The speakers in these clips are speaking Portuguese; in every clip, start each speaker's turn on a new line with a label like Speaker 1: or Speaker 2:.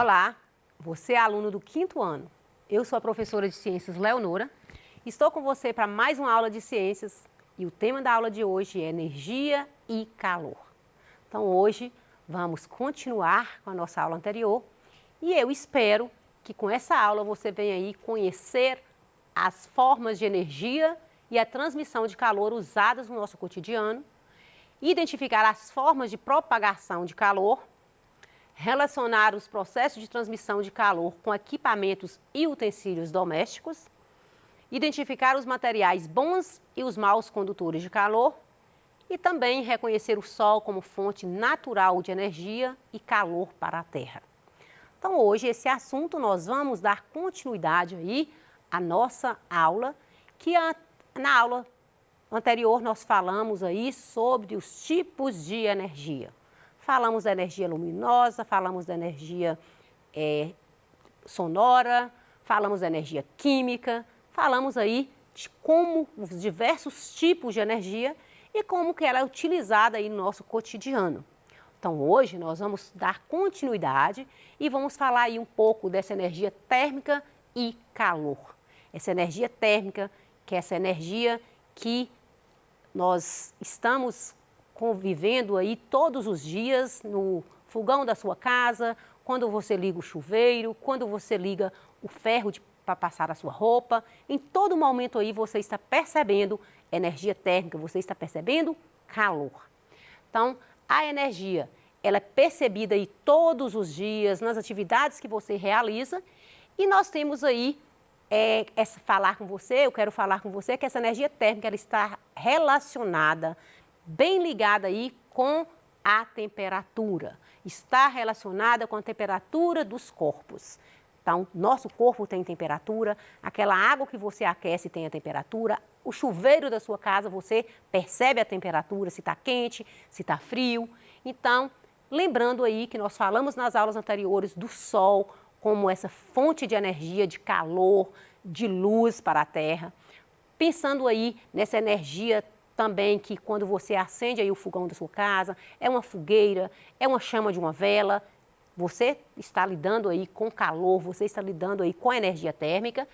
Speaker 1: Olá, você é aluno do 5º ano. Eu sou a professora de Ciências Leonora. Estou com você para mais uma aula de Ciências e o tema da aula de hoje é energia e calor. Então hoje vamos continuar com a nossa aula anterior e eu espero que com essa aula você venha aí conhecer as formas de energia e a transmissão de calor usadas no nosso cotidiano, identificar as formas de propagação de calor, relacionar os processos de transmissão de calor com equipamentos e utensílios domésticos, identificar os materiais bons e os maus condutores de calor e também reconhecer o Sol como fonte natural de energia e calor para a Terra. Então hoje esse assunto nós vamos dar continuidade aí à nossa aula, na aula anterior nós falamos aí sobre os tipos de energia. Falamos da energia luminosa, falamos da energia sonora, falamos da energia química, falamos aí de como os diversos tipos de energia e como que ela é utilizada aí no nosso cotidiano. Então hoje nós vamos dar continuidade e vamos falar aí um pouco dessa energia térmica e calor. Essa energia térmica, que é essa energia que nós estamos convivendo aí todos os dias no fogão da sua casa, quando você liga o chuveiro, quando você liga o ferro para passar a sua roupa. Em todo momento aí você está percebendo energia térmica, você está percebendo calor. Então, a energia, ela é percebida aí todos os dias nas atividades que você realiza e nós temos aí eu quero falar com você que essa energia térmica ela está relacionada, bem ligada aí com a temperatura. Está relacionada com a temperatura dos corpos. Então, nosso corpo tem temperatura, aquela água que você aquece tem a temperatura, o chuveiro da sua casa você percebe a temperatura, se está quente, se está frio. Então, lembrando aí que nós falamos nas aulas anteriores do Sol como essa fonte de energia, de calor, de luz para a Terra. Pensando aí nessa energia também que quando você acende aí o fogão da sua casa, é uma fogueira, é uma chama de uma vela, você está lidando aí com calor, você está lidando aí com a energia térmica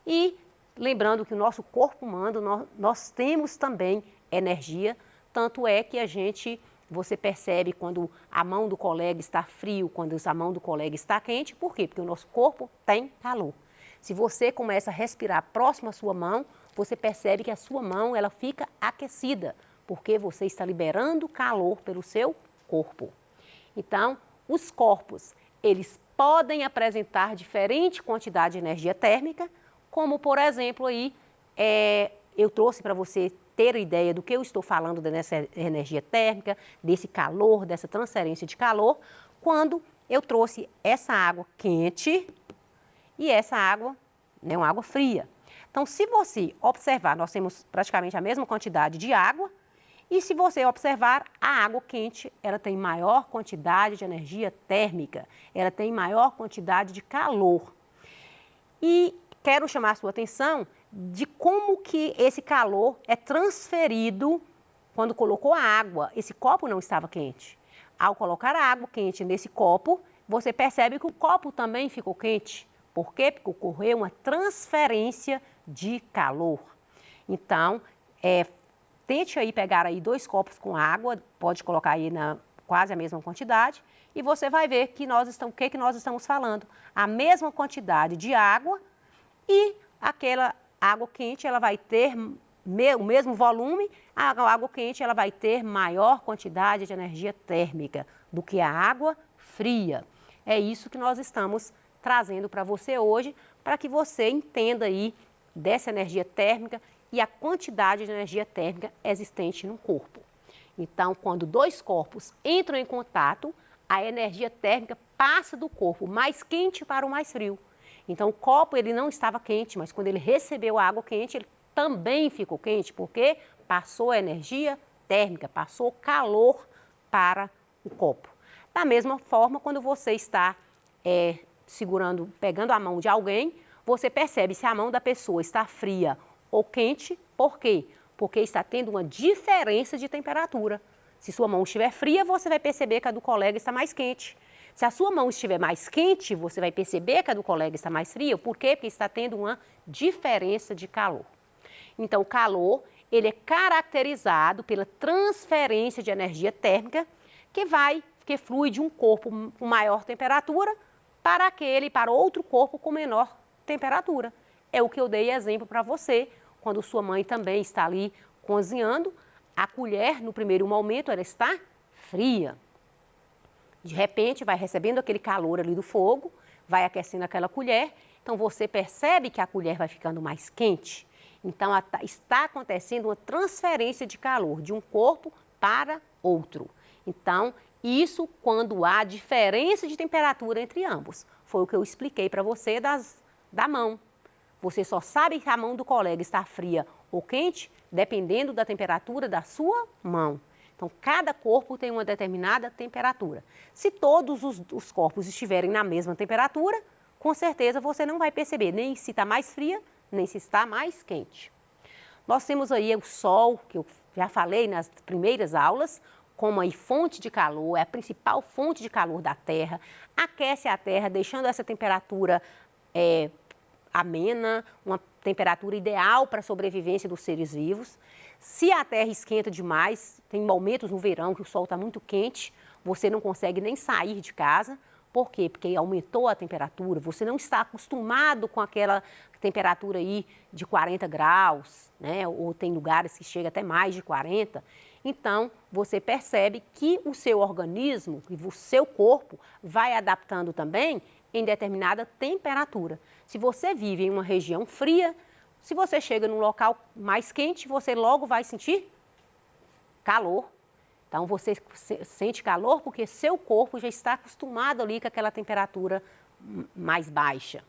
Speaker 1: e lembrando que o nosso corpo humano, nós temos também energia, tanto é que você percebe quando a mão do colega está frio, quando a mão do colega está quente, por quê? Porque o nosso corpo tem calor. Se você começa a respirar próximo à sua mão, você percebe que a sua mão ela fica aquecida, porque você está liberando calor pelo seu corpo. Então, os corpos, eles podem apresentar diferente quantidade de energia térmica, como, por exemplo, aí, eu trouxe para você ter ideia do que eu estou falando dessa energia térmica, desse calor, dessa transferência de calor, quando eu trouxe essa água quente e essa água, uma água fria. Então, se você observar, nós temos praticamente a mesma quantidade de água e se você observar, a água quente, ela tem maior quantidade de energia térmica, ela tem maior quantidade de calor. E quero chamar a sua atenção de como que esse calor é transferido quando colocou a água. Esse copo não estava quente. Ao colocar a água quente nesse copo, você percebe que o copo também ficou quente. Por quê? Porque ocorreu uma transferência de calor. Então, tente aí pegar aí 2 copos com água, pode colocar aí quase a mesma quantidade, e você vai ver que nós estamos falando. A mesma quantidade de água e aquela água quente ela vai ter o mesmo volume, a água quente ela vai ter maior quantidade de energia térmica do que a água fria. É isso que nós estamos trazendo para você hoje, para que você entenda aí dessa energia térmica e a quantidade de energia térmica existente no corpo. Então, quando 2 corpos entram em contato, a energia térmica passa do corpo mais quente para o mais frio. Então, o copo ele não estava quente, mas quando ele recebeu a água quente, ele também ficou quente, porque passou a energia térmica, passou calor para o copo. Da mesma forma, quando você está pegando a mão de alguém, você percebe se a mão da pessoa está fria ou quente. Por quê? Porque está tendo uma diferença de temperatura. Se sua mão estiver fria, você vai perceber que a do colega está mais quente. Se a sua mão estiver mais quente, você vai perceber que a do colega está mais fria. Por quê? Porque está tendo uma diferença de calor. Então, o calor, ele é caracterizado pela transferência de energia térmica que flui de um corpo com maior temperatura para outro corpo com menor temperatura. É o que eu dei exemplo para você, quando sua mãe também está ali cozinhando, a colher, no primeiro momento, ela está fria. De repente, vai recebendo aquele calor ali do fogo, vai aquecendo aquela colher, então você percebe que a colher vai ficando mais quente. Então, está acontecendo uma transferência de calor de um corpo para outro. Então, isso quando há diferença de temperatura entre ambos. Foi o que eu expliquei para você da mão. Você só sabe que a mão do colega está fria ou quente dependendo da temperatura da sua mão. Então, cada corpo tem uma determinada temperatura. Se todos os corpos estiverem na mesma temperatura, com certeza você não vai perceber nem se está mais fria, nem se está mais quente. Nós temos aí o Sol, que eu já falei nas primeiras aulas, como aí fonte de calor, é a principal fonte de calor da Terra, aquece a Terra, deixando essa temperatura amena, uma temperatura ideal para a sobrevivência dos seres vivos. Se a Terra esquenta demais, tem momentos no verão que o sol está muito quente, você não consegue nem sair de casa. Por quê? Porque aumentou a temperatura, você não está acostumado com aquela temperatura aí de 40 graus, né? Ou tem lugares que chega até mais de 40. Então, você percebe que o seu organismo e o seu corpo vai adaptando também em determinada temperatura. Se você vive em uma região fria, se você chega num local mais quente, você logo vai sentir calor. Então, você sente calor porque seu corpo já está acostumado ali com aquela temperatura mais baixa.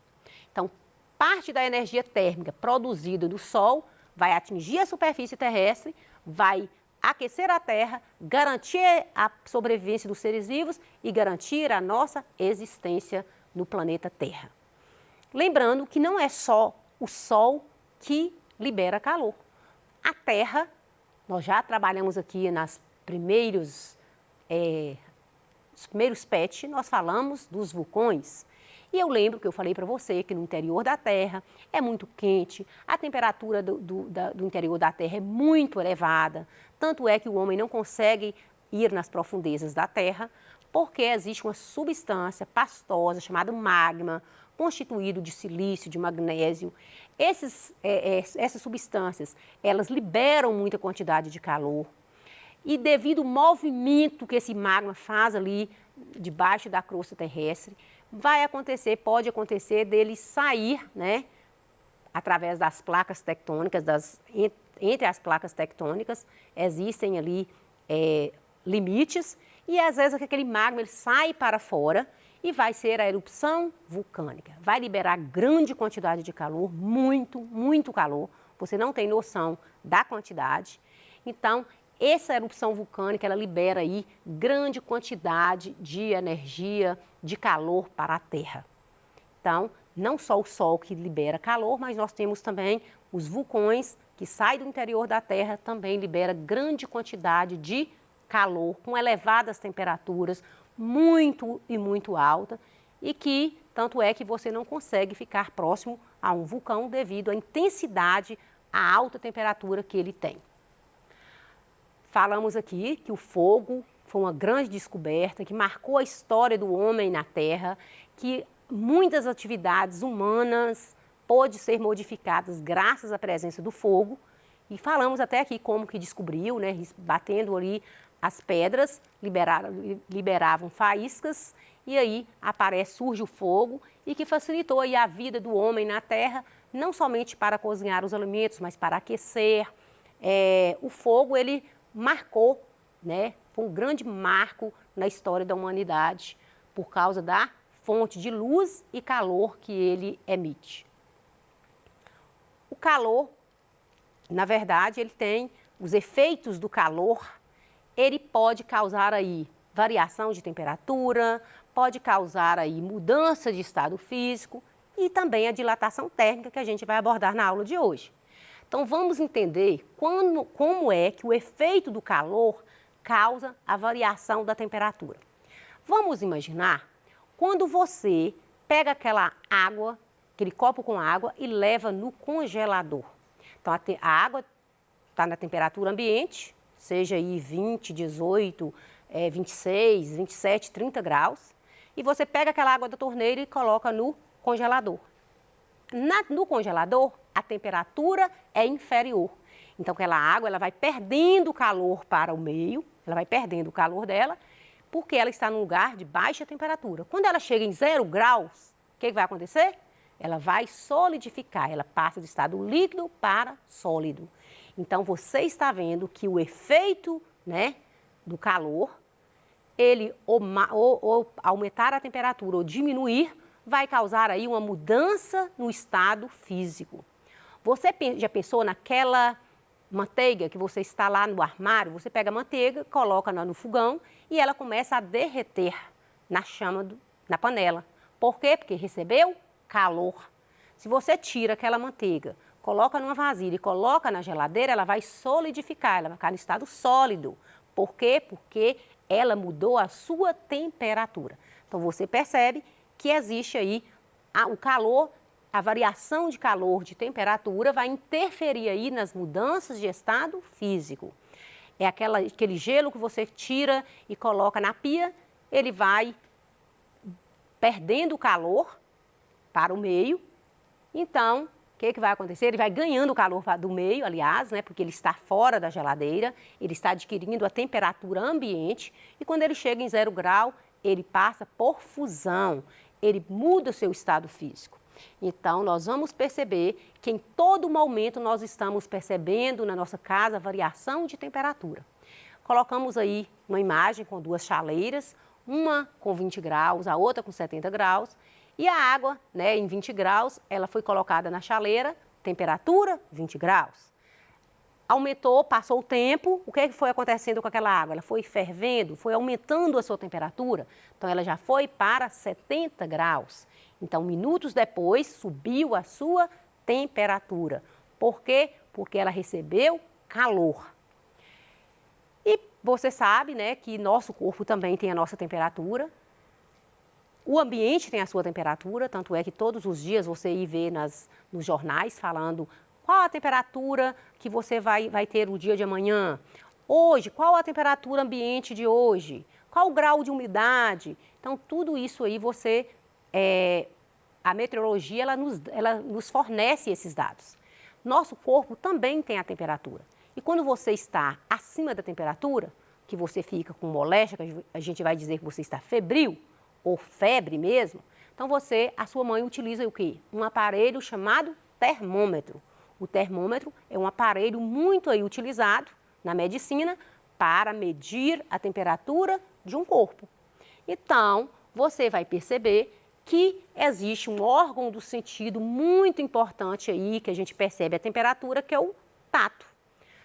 Speaker 1: Então, parte da energia térmica produzida do Sol vai atingir a superfície terrestre, vai aquecer a Terra, garantir a sobrevivência dos seres vivos e garantir a nossa existência no planeta Terra. Lembrando que não é só o Sol que libera calor. A Terra, nós já trabalhamos aqui nos primeiros PET, nós falamos dos vulcões. E eu lembro que eu falei para você que no interior da Terra é muito quente, a temperatura do interior da Terra é muito elevada, tanto é que o homem não consegue ir nas profundezas da Terra, porque existe uma substância pastosa chamada magma, constituído de silício, de magnésio. Essas substâncias, elas liberam muita quantidade de calor. E devido ao movimento que esse magma faz ali debaixo da crosta terrestre, pode acontecer dele sair, né, através das placas tectônicas, entre as placas tectônicas existem ali limites e às vezes aquele magma ele sai para fora e vai ser a erupção vulcânica. Vai liberar grande quantidade de calor, muito calor, você não tem noção da quantidade. Então, essa erupção vulcânica, ela libera aí grande quantidade de energia, de calor para a Terra. Então, não só o Sol que libera calor, mas nós temos também os vulcões que saem do interior da Terra, também libera grande quantidade de calor, com elevadas temperaturas, muito alta, e que tanto é que você não consegue ficar próximo a um vulcão devido à intensidade, à alta temperatura que ele tem. Falamos aqui que o fogo foi uma grande descoberta que marcou a história do homem na Terra, que muitas atividades humanas podem ser modificadas graças à presença do fogo. E falamos até aqui como que descobriu, né, batendo ali as pedras, liberavam faíscas e aí surge o fogo e que facilitou aí a vida do homem na Terra, não somente para cozinhar os alimentos, mas para aquecer. O fogo, ele marcou, né? Foi um grande marco na história da humanidade por causa da fonte de luz e calor que ele emite. O calor, na verdade, ele tem os efeitos do calor, ele pode causar aí variação de temperatura, pode causar aí mudança de estado físico e também a dilatação térmica que a gente vai abordar na aula de hoje. Então, vamos entender como é que o efeito do calor causa a variação da temperatura. Vamos imaginar Quando você pega aquela água, aquele copo com água e leva no congelador. Então, a água está na temperatura ambiente, seja aí 20, 18, 26, 27, 30 graus. E você pega aquela água da torneira e coloca no congelador. No congelador, a temperatura é inferior. Então, aquela água ela vai perdendo calor para o meio, ela vai perdendo o calor dela, porque ela está num lugar de baixa temperatura. Quando ela chega em 0 graus, o que vai acontecer? Ela vai solidificar, ela passa do estado líquido para sólido. Então, você está vendo que o efeito, né, do calor, ele ou aumentar a temperatura ou diminuir, vai causar aí uma mudança no estado físico. Você já pensou naquela manteiga que você está lá no armário? Você pega a manteiga, coloca no fogão e ela começa a derreter na chama, na panela. Por quê? Porque recebeu calor. Se você tira aquela manteiga, coloca numa vasilha e coloca na geladeira, ela vai solidificar, ela vai ficar no estado sólido. Por quê? Porque ela mudou a sua temperatura. Então, você percebe que existe aí o calor, a variação de calor, de temperatura, vai interferir aí nas mudanças de estado físico. É aquele gelo que você tira e coloca na pia, ele vai perdendo o calor para o meio. Então, o que vai acontecer? Ele vai ganhando o calor do meio, aliás, né, porque ele está fora da geladeira, ele está adquirindo a temperatura ambiente e quando ele chega em 0 grau, ele passa por fusão, ele muda o seu estado físico. Então, nós vamos perceber que em todo momento nós estamos percebendo na nossa casa a variação de temperatura. Colocamos aí uma imagem com 2 chaleiras, uma com 20 graus, a outra com 70 graus. E a água, né, em 20 graus, ela foi colocada na chaleira, temperatura 20 graus. Aumentou, passou o tempo, o que foi acontecendo com aquela água? Ela foi fervendo, foi aumentando a sua temperatura, então ela já foi para 70 graus. Então, minutos depois, subiu a sua temperatura. Por quê? Porque ela recebeu calor. E você sabe, né, que nosso corpo também tem a nossa temperatura. O ambiente tem a sua temperatura, tanto é que todos os dias você vê nos jornais falando qual a temperatura que você vai ter o dia de amanhã. Hoje, qual a temperatura ambiente de hoje? Qual o grau de umidade? Então, tudo isso aí a meteorologia ela nos fornece esses dados. Nosso corpo também tem a temperatura. E quando você está acima da temperatura, que você fica com moléstia, que a gente vai dizer que você está febril, ou febre mesmo, então a sua mãe utiliza o quê? Um aparelho chamado termômetro. O termômetro é um aparelho muito aí utilizado na medicina para medir a temperatura de um corpo. Então, você vai perceber que existe um órgão do sentido muito importante aí, que a gente percebe a temperatura, que é o tato.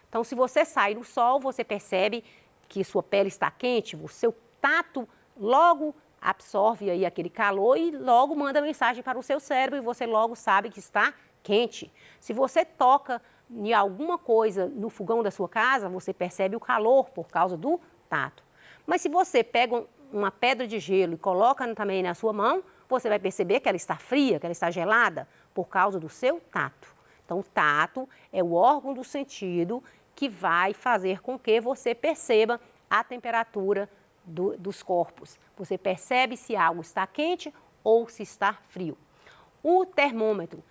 Speaker 1: Então, se você sai no sol, você percebe que sua pele está quente, o seu tato logo absorve aí aquele calor e logo manda mensagem para o seu cérebro e você logo sabe que está quente. Se você toca em alguma coisa no fogão da sua casa, você percebe o calor por causa do tato. Mas se você pega uma pedra de gelo e coloca também na sua mão, você vai perceber que ela está fria, que ela está gelada por causa do seu tato. Então, o tato é o órgão do sentido que vai fazer com que você perceba a temperatura dos corpos. Você percebe se algo está quente ou se está frio. O termômetro,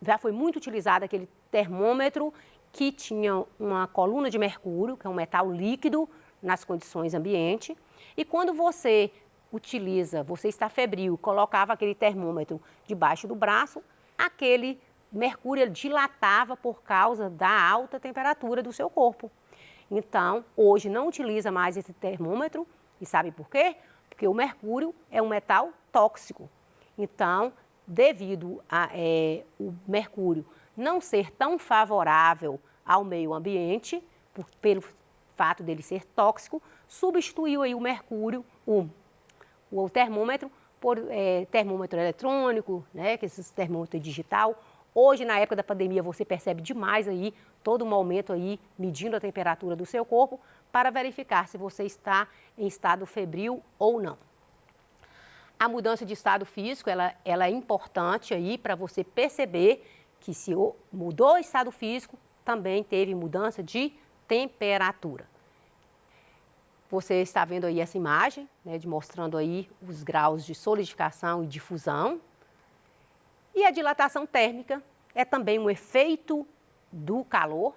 Speaker 1: já foi muito utilizado aquele termômetro que tinha uma coluna de mercúrio, que é um metal líquido nas condições ambiente. E quando você está febril, colocava aquele termômetro debaixo do braço, aquele mercúrio dilatava por causa da alta temperatura do seu corpo. Então, hoje não utiliza mais esse termômetro, e sabe por quê? Porque o mercúrio é um metal tóxico. Então, devido o mercúrio não ser tão favorável ao meio ambiente, pelo fato dele ser tóxico, substituiu aí o mercúrio, o termômetro, por termômetro eletrônico, né, que esse termômetro digital. Hoje, na época da pandemia, você percebe demais aí, todo momento aí, medindo a temperatura do seu corpo, para verificar se você está em estado febril ou não. A mudança de estado físico, ela é importante aí para você perceber que se mudou o estado físico, também teve mudança de temperatura. Você está vendo aí essa imagem, né, mostrando aí os graus de solidificação e difusão. E a dilatação térmica é também um efeito do calor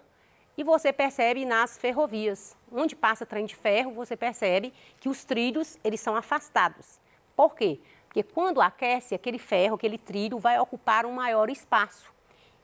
Speaker 1: e você percebe nas ferrovias. Onde passa trem de ferro, você percebe que os trilhos eles são afastados. Por quê? Porque quando aquece, aquele ferro, aquele trilho vai ocupar um maior espaço.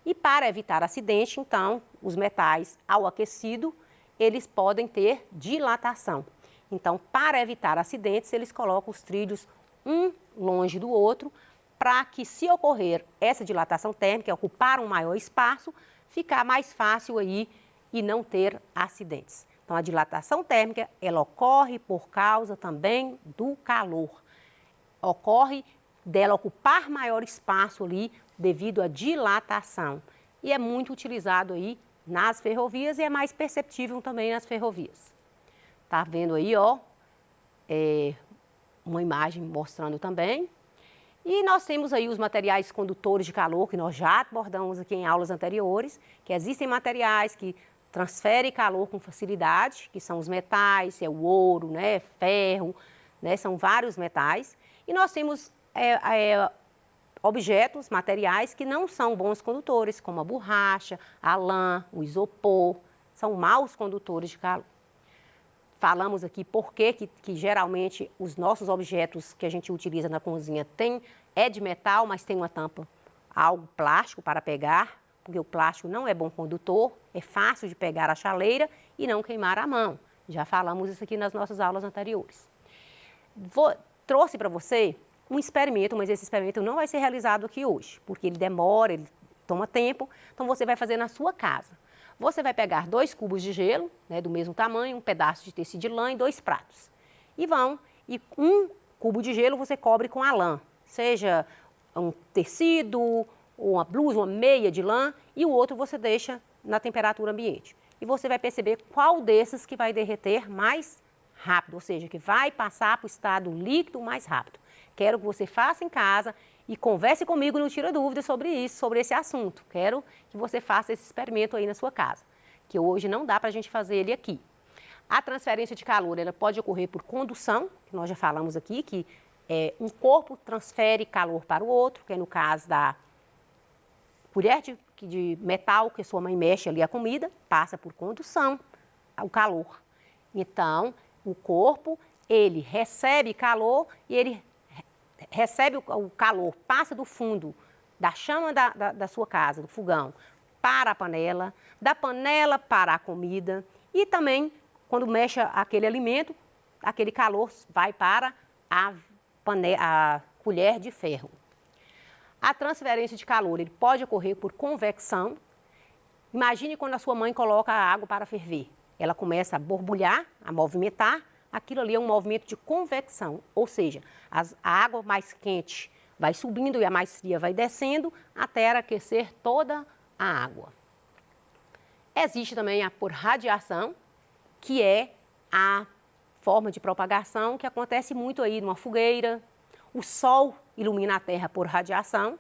Speaker 1: E para evitar acidente, então, os metais, ao aquecido, eles podem ter dilatação. Então, para evitar acidentes, eles colocam os trilhos um longe do outro, para que, se ocorrer essa dilatação térmica, ocupar um maior espaço, ficar mais fácil aí e não ter acidentes. Então, a dilatação térmica, ela ocorre por causa também do calor. Ocorre dela ocupar maior espaço ali devido à dilatação. E é muito utilizado aí nas ferrovias e é mais perceptível também nas ferrovias. Tá vendo aí, ó, uma imagem mostrando também. E nós temos aí os materiais condutores de calor, que nós já abordamos aqui em aulas anteriores, que existem materiais que transferem calor com facilidade, que são os metais, é o ouro, né, ferro, né, são vários metais. E nós temos objetos, materiais que não são bons condutores, como a borracha, a lã, o isopor, são maus condutores de calor. Falamos aqui por que geralmente os nossos objetos que a gente utiliza na cozinha é de metal, mas tem uma tampa, algo plástico para pegar, porque o plástico não é bom condutor, é fácil de pegar a chaleira e não queimar a mão. Já falamos isso aqui nas nossas aulas anteriores. Trouxe para você um experimento, mas esse experimento não vai ser realizado aqui hoje, porque ele demora, ele toma tempo, então você vai fazer na sua casa. Você vai pegar 2 cubos de gelo, né, do mesmo tamanho, um pedaço de tecido de lã e 2 pratos. E um cubo de gelo você cobre com a lã, seja um tecido, ou uma blusa, uma meia de lã, e o outro você deixa na temperatura ambiente. E você vai perceber qual desses que vai derreter mais rápido, ou seja, que vai passar para o estado líquido mais rápido. Quero que você faça em casa e converse comigo no Tira Dúvidas sobre isso, sobre esse assunto. Quero que você faça esse experimento aí na sua casa, que hoje não dá para a gente fazer ele aqui. A transferência de calor, ela pode ocorrer por condução, que nós já falamos aqui, que um corpo transfere calor para o outro, que é no caso da colher de metal que a sua mãe mexe ali a comida, passa por condução, o calor. Então, o corpo, ele recebe calor e ele recebe o calor, passa do fundo da chama da sua casa, do fogão, para a panela, da panela para a comida e também, quando mexe aquele alimento, aquele calor vai para a colher de ferro. A transferência de calor ele pode ocorrer por convecção. Imagine quando a sua mãe coloca a água para ferver. Ela começa a borbulhar, a movimentar. Aquilo ali é um movimento de convecção, ou seja, a água mais quente vai subindo e a mais fria vai descendo até aquecer toda a água. Existe também a por radiação, que é a forma de propagação que acontece muito aí numa fogueira. O sol ilumina a Terra por radiação,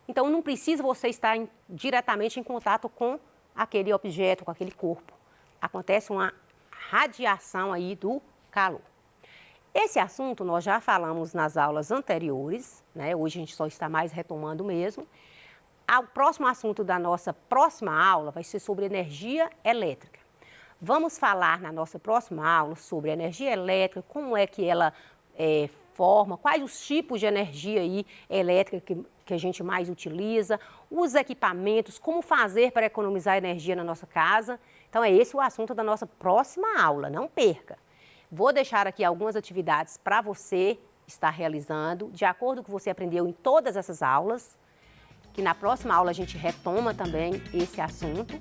Speaker 1: então não precisa você estar diretamente em contato com aquele objeto, com aquele corpo. Acontece uma radiação aí do calor. Esse assunto nós já falamos nas aulas anteriores, né? Hoje a gente só está mais retomando mesmo. O próximo assunto da nossa próxima aula vai ser sobre energia elétrica. Vamos falar na nossa próxima aula sobre energia elétrica, como é que ela forma, quais os tipos de energia aí elétrica que a gente mais utiliza, os equipamentos, como fazer para economizar energia na nossa casa. Então, é esse o assunto da nossa próxima aula, não perca. Vou deixar aqui algumas atividades para você estar realizando, de acordo com o que você aprendeu em todas essas aulas, que na próxima aula a gente retoma também esse assunto.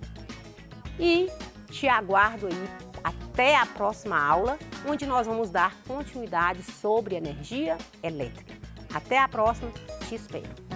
Speaker 1: E te aguardo aí até a próxima aula, onde nós vamos dar continuidade sobre energia elétrica. Até a próxima, te espero.